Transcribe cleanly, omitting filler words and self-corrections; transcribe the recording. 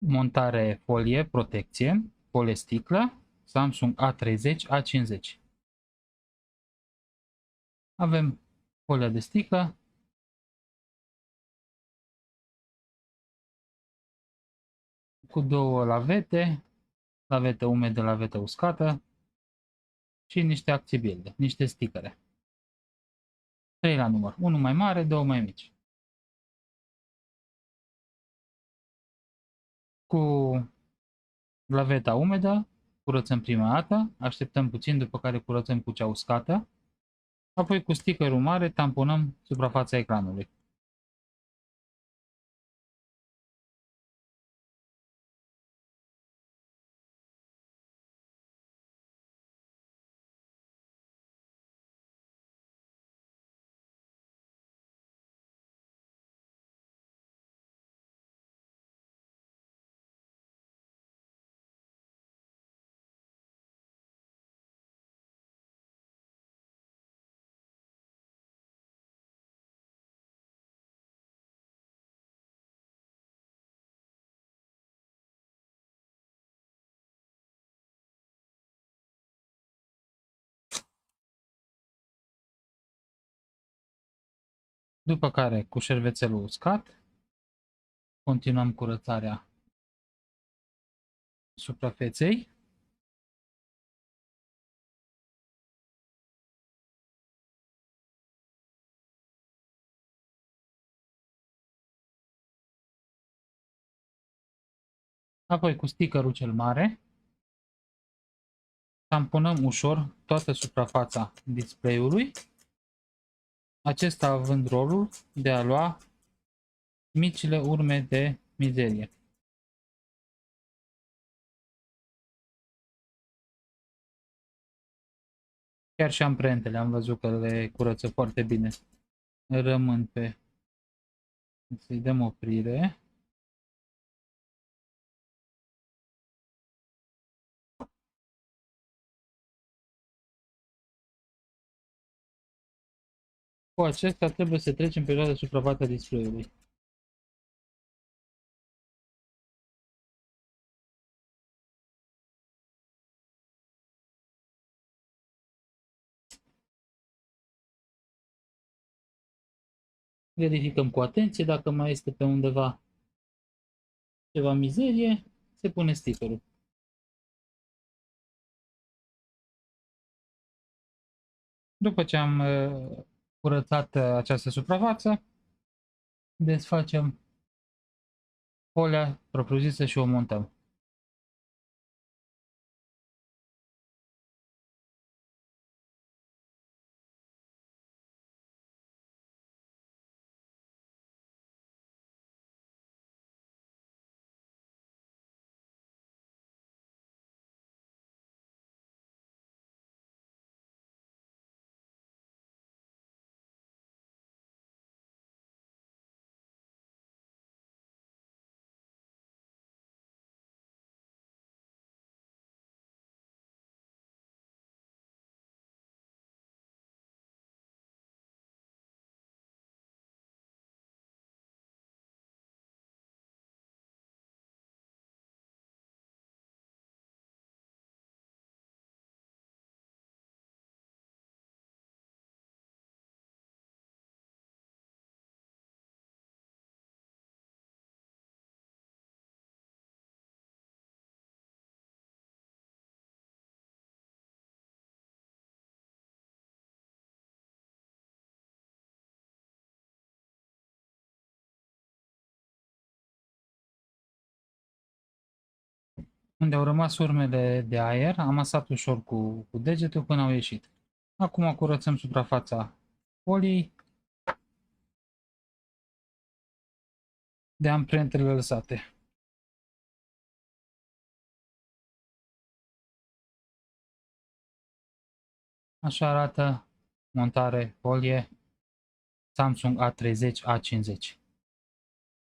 Montare folie, protecție, folie sticlă, Samsung A30, A50. Avem folia de sticlă, cu două lavete, lavete umede, lavete uscată și niște acțibilde, niște sticăre. 3 la număr, unul mai mare, două mai mici. Cu laveta umedă curățăm prima dată, așteptăm puțin, după care curățăm cu cea uscată, apoi cu stickerul mare tamponăm suprafața ecranului. După care, cu șervețelul uscat, continuăm curățarea suprafeței. Apoi cu stickerul cel mare tamponăm ușor toată suprafața display-ului, acesta având rolul de a lua micile urme de mizerie. Chiar și amprentele am văzut că le curăță foarte bine. Rămân pe... Să-i dăm oprire. Cu acesta trebuie să trecem pe toată suprafața display-ului. Verificăm cu atenție, dacă mai este pe undeva ceva mizerie, se pune stickerul. După ce am curățat această suprafață, desfacem folia propriu-zisă și o montăm. Unde au rămas urmele de aer, am masat ușor cu degetul până au ieșit. Acum curățăm suprafața foliei de amprentele lăsate. Așa arată montare folie Samsung A30, A50.